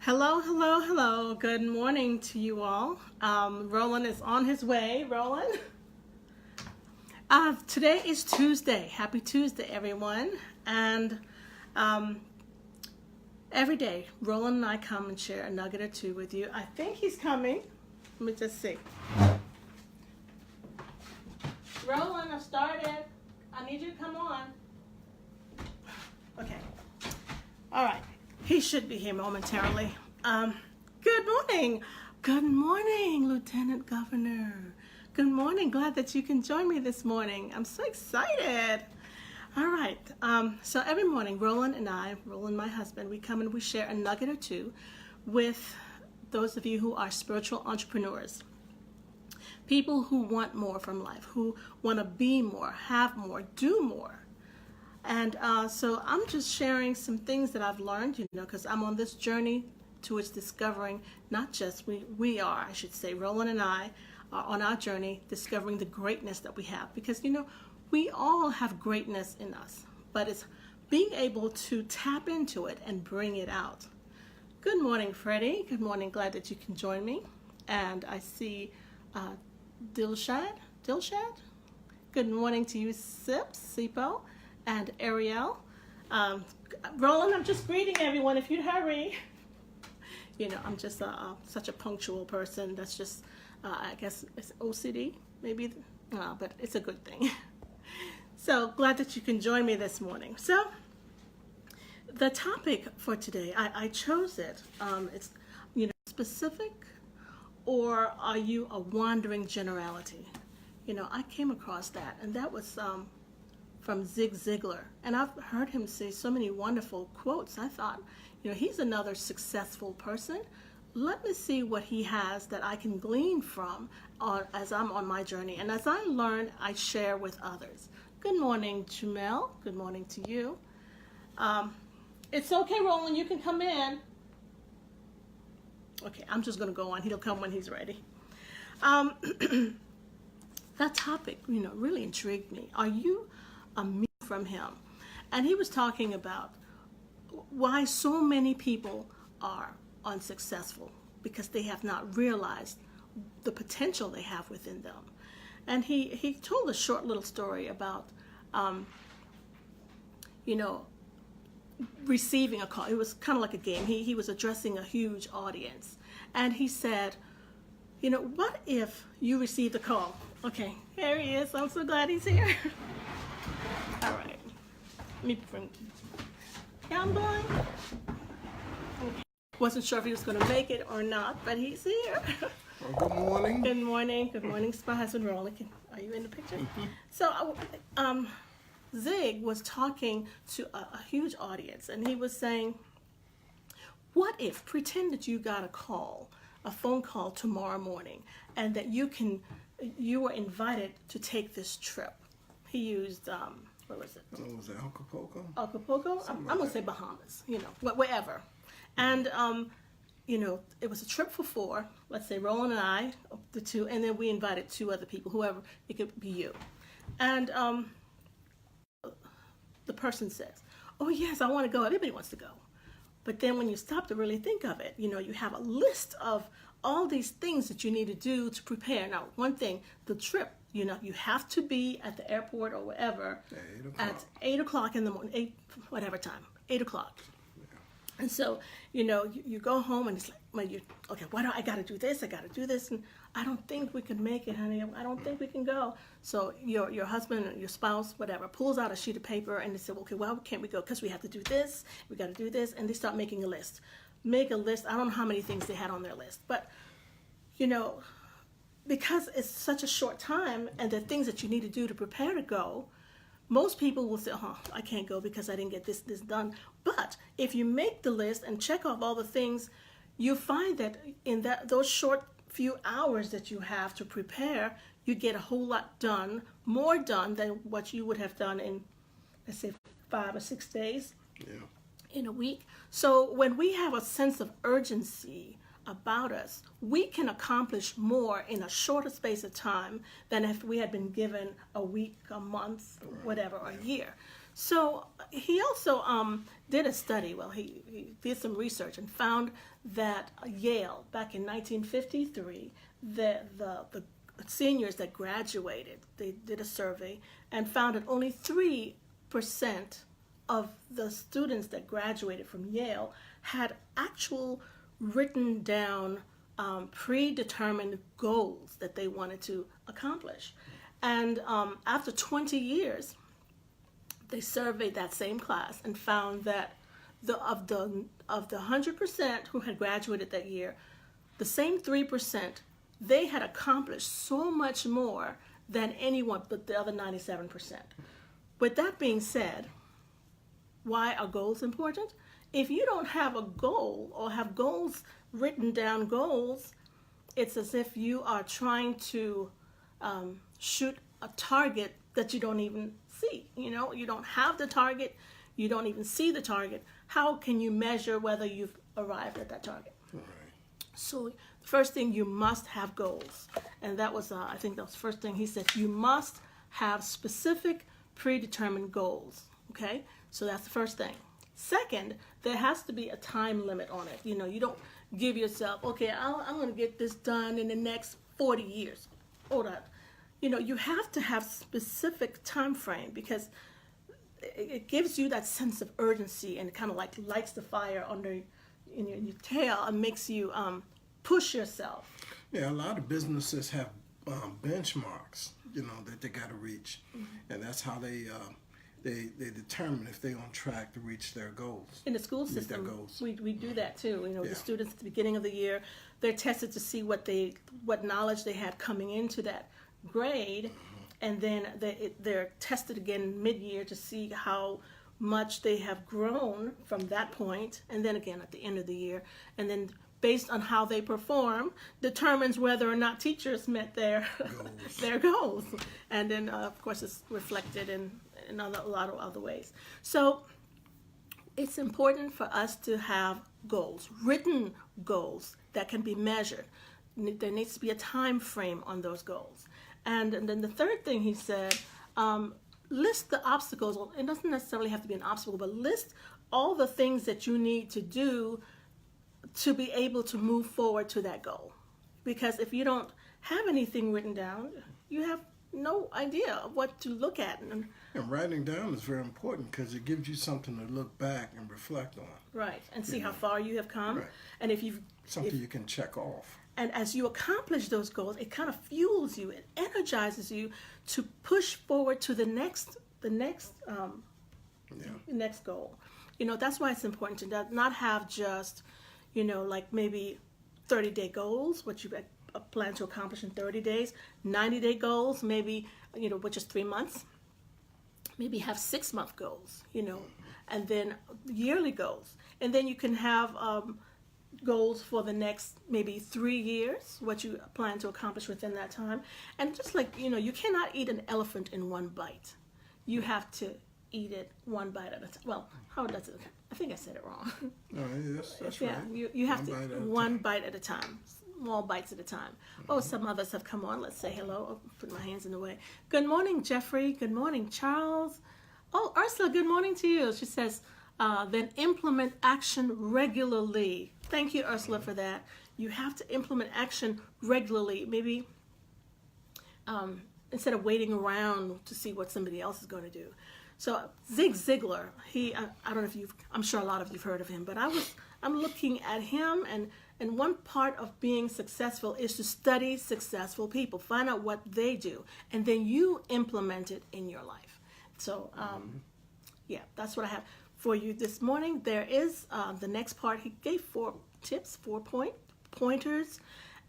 Hello, hello, hello. Good morning to you all. Roland is on his way. Roland? Today is Tuesday. Happy Tuesday, everyone. And every day, Roland and I come and share a nugget or two with you. I think he's coming. Let me just see. Roland, I've started. I need you to come on. Okay. All right. He should be here momentarily. Good morning. Good morning, Lieutenant Governor. Good morning. Glad that you can join me this morning. I'm so excited. All right. So every morning, Roland, my husband, we come and we share a nugget or two with those of you who are spiritual entrepreneurs. People who want more from life, who want to be more, have more, do more. And so I'm just sharing some things that I've learned, because I'm on this journey towards discovering, not just Roland and I are on our journey discovering the greatness that we have. Because, we all have greatness in us, but it's being able to tap into it and bring it out. Good morning, Freddie. Good morning. Glad that you can join me. And I see Dilshad. Good morning to you, Sipo. And Ariel. Roland, I'm just greeting everyone. If you'd hurry. I'm just such a punctual person. That's just, I guess it's OCD, maybe, but it's a good thing. So glad that you can join me this morning. So the topic for today, I chose it. It's, specific, or are you a wandering generality? I came across that, and that was from Ziglar, and I've heard him say so many wonderful quotes. I thought, he's another successful person. Let me see what he has that I can glean from as I'm on my journey. And as I learn, I share with others. Good morning, Jamel. Good morning to you. It's okay, Roland, you can come in. Okay, I'm just going to go on. He'll come when he's ready. That topic, really intrigued me. Are you a me from him? And he was talking about why so many people are unsuccessful, because they have not realized the potential they have within them. And he told a short little story about receiving a call. It was kind of like a game. He was addressing a huge audience, and he said, what if you received a call? Okay, here he is. I'm so glad he's here. All right. Let me bring. Yeah, I'm going. Okay. Wasn't sure if he was going to make it or not, but he's here. Well, good morning. Good morning. Good morning, my husband Roland. Are you in the picture? Mm-hmm. So, Zig was talking to a huge audience, and he was saying, what if, pretend that you got a phone call tomorrow morning, and that you were invited to take this trip. He used, where was it? Was it Acapulco? Acapulco? I'm going to say Bahamas, wherever. And, it was a trip for four. Let's say Roland and I, the two, and then we invited two other people, whoever, it could be you. And the person says, oh, yes, I want to go. Everybody wants to go. But then when you stop to really think of it, you have a list of all these things that you need to do to prepare. Now, one thing, the trip, you have to be at the airport or wherever at 8 o'clock in the morning, 8 o'clock. Yeah. And so, you go home and it's like, why do I got to do this? I got to do this. And I don't think we can make it, honey. I don't think we can go. So your husband, your spouse, whatever, pulls out a sheet of paper and they say, okay, well, can't we go? Because we have to do this. We got to do this. And they start making a list. Make a list. I don't know how many things they had on their list. But, because it's such a short time and the things that you need to do to prepare to go, most people will say, I can't go because I didn't get this done. But if you make the list and check off all the things, you find that in those short few hours that you have to prepare, you get a whole lot done, more done than what you would have done in, let's say, 5 or 6 days in a week. So when we have a sense of urgency about us, we can accomplish more in a shorter space of time than if we had been given a week, a month, whatever, or a year. So he also did a study. Well, he did some research and found that Yale, back in 1953, the seniors that graduated, they did a survey and found that only 3% of the students that graduated from Yale had actual written down predetermined goals that they wanted to accomplish. And after 20 years, they surveyed that same class and found that of the 100% who had graduated that year, the same 3%, they had accomplished so much more than anyone but the other 97%. With that being said, why are goals important? If you don't have a goal or have goals, written down goals, it's as if you are trying to shoot a target that you don't even see. You know, you don't have the target, you don't even see the target. How can you measure whether you've arrived at that target? Right. So the first thing, you must have goals. And that was, I think that was the first thing he said. You must have specific predetermined goals. Okay? So that's the first thing. Second, there has to be a time limit on it. You know, you don't give yourself, okay, I'm going to get this done in the next 40 years. Hold on. You know, you have to have specific time frame, because it gives you that sense of urgency and kind of like lights the fire under in your tail and makes you push yourself. Yeah, a lot of businesses have benchmarks, you know, that they got to reach, and that's how they determine if they're on track to reach their goals. In the school system, we do that too. You know, the students at the beginning of the year, they're tested to see what knowledge they had coming into that grade, and then they're tested again mid-year to see how much they have grown from that point, and then again at the end of the year, and then based on how they perform determines whether or not teachers met their goals. And then of course it's reflected in a lot of other ways. So it's important for us to have goals, written goals that can be measured. There needs to be a time frame on those goals. And then the third thing he said, list the obstacles. Well, it doesn't necessarily have to be an obstacle, but list all the things that you need to do to be able to move forward to that goal. Because if you don't have anything written down, you have no idea of what to look at. And writing down is very important because it gives you something to look back and reflect on. Right, and see how far you have come. Right. And if you've something you can check off. And as you accomplish those goals, it kind of fuels you, it energizes you to push forward to the next goal. You know, that's why it's important to not have just, you know, like maybe 30-day goals, what you plan to accomplish in 30 days, 90-day goals, maybe, you know, which is 3 months. Maybe have 6-month goals, you know, and then yearly goals. And then you can have goals for the next maybe 3 years, what you plan to accomplish within that time. And just like, you know, you cannot eat an elephant in one bite. You have to eat it one bite at a time. Well, how does it? I think I said it wrong. No, that's yeah, right. You have one bite at a time. Small bites at a time. Oh, some others have come on. Let's say hello. Oh, put my hands in the way. Good morning, Jeffrey. Good morning, Charles. Oh, Ursula, good morning to you. She says, then implement action regularly. Thank you, Ursula, for that. You have to implement action regularly. Maybe instead of waiting around to see what somebody else is going to do. So Ziglar, I don't know if I'm sure a lot of you've heard of him, but I'm looking at him, and one part of being successful is to study successful people, find out what they do, and then you implement it in your life. So, yeah, that's what I have for you this morning. There is the next part. He gave 4 tips, 4 pointers,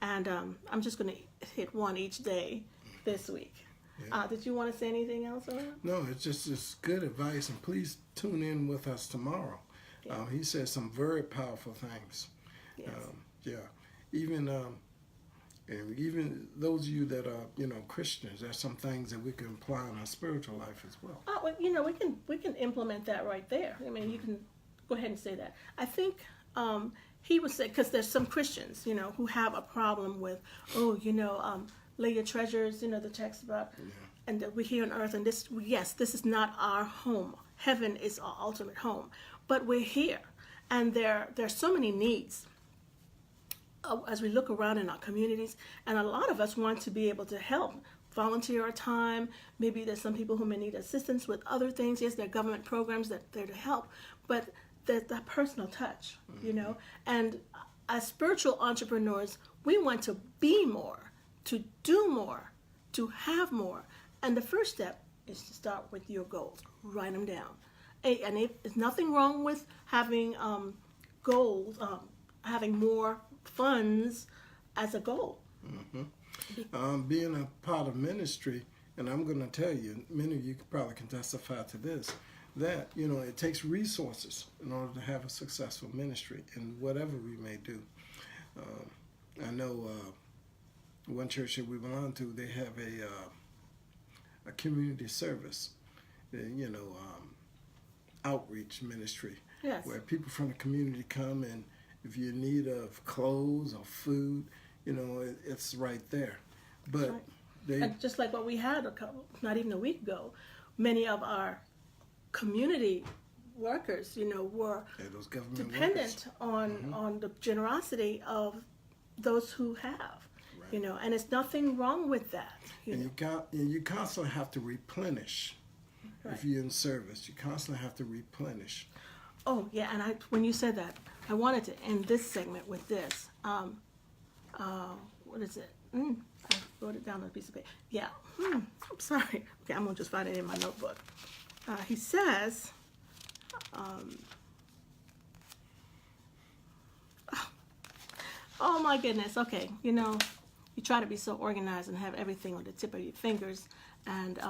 and I'm just going to hit one each day this week. Yeah. Did you want to say anything else on that? No, it's good advice, and please tune in with us tomorrow. Yeah. He said some very powerful things. Yes. Even those of you that are Christians, there's some things that we can apply in our spiritual life as well. Oh, well, we can implement that right there. I mean, you can go ahead and say that. I think he would say, because there's some Christians, who have a problem with, lay your treasures, the text about, and we're here on earth, and this is not our home. heaven is our ultimate home. But we're here, and there's so many needs as we look around in our communities, and a lot of us want to be able to help, volunteer our time. Maybe there's some people who may need assistance with other things. Yes, there are government programs that they're to help, but there's that personal touch, you know. And as spiritual entrepreneurs, we want to be more, to do more, to have more. And the first step is to start with your goals. Write them down. And there's nothing wrong with having goals, having more funds as a goal. Being a part of ministry, and I'm going to tell you, many of you probably can testify to this, that, you know, it takes resources in order to have a successful ministry in whatever we may do. I know one church that we belong to, they have a community service, you know, outreach ministry, Yes. where people from the community come, and if you're in need of clothes or food, you know, it's right there. But Right. they, And just like what we had not even a week ago, many of our community workers, you know, were those government dependent workers. on the generosity of those who have, you know, and it's nothing wrong with that. And you constantly have to replenish. Right. If you're in service, you constantly have to replenish. Oh yeah, and when you said that, I wanted to end this segment with this. What is it? I wrote it down on a piece of paper. Yeah. I'm sorry. Okay, I'm gonna just find it in my notebook. He says, oh my goodness. Okay, you know, you try to be so organized and have everything on the tip of your fingers, and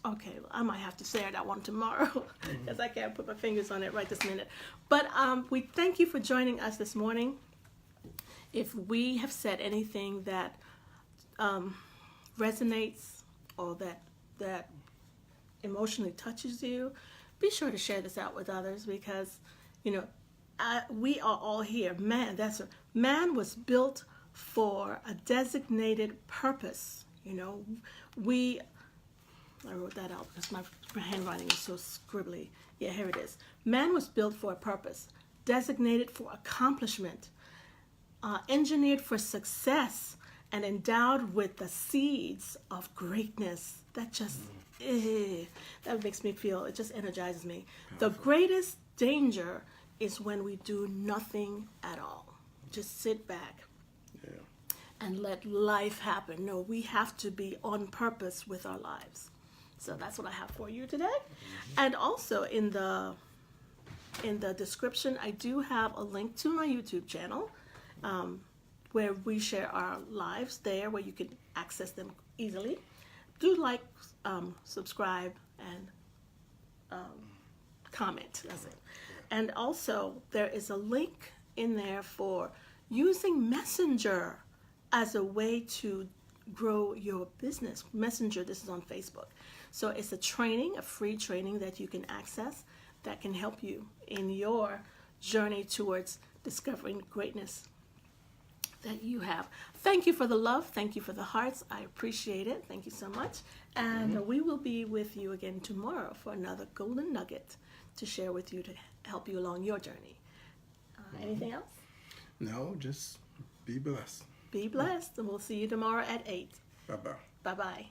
okay, I might have to share that one tomorrow because I can't put my fingers on it right this minute. But we thank you for joining us this morning. If we have said anything that resonates or that emotionally touches you, be sure to share this out with others, because, you know, we are all here. Man was built for a designated purpose. You know, I wrote that out because my handwriting is so scribbly. Yeah, here it is. Man was built for a purpose, designated for accomplishment, engineered for success, and endowed with the seeds of greatness. That just, that makes me feel, it just energizes me. Powerful. The greatest danger is when we do nothing at all. Just sit back and let life happen. No, we have to be on purpose with our lives. So that's what I have for you today. And also in the description, I do have a link to my YouTube channel where we share our lives there, where you can access them easily. Do like, subscribe, and comment. That's it. And also there is a link in there for using Messenger as a way to grow your business. Messenger, this is on Facebook. So it's a training, a free training that you can access that can help you in your journey towards discovering greatness that you have. Thank you for the love. Thank you for the hearts. I appreciate it. Thank you so much. And we will be with you again tomorrow for another golden nugget to share with you to help you along your journey. Anything else? No, just be blessed. Be blessed, and we'll see you tomorrow at 8. Bye-bye. Bye-bye.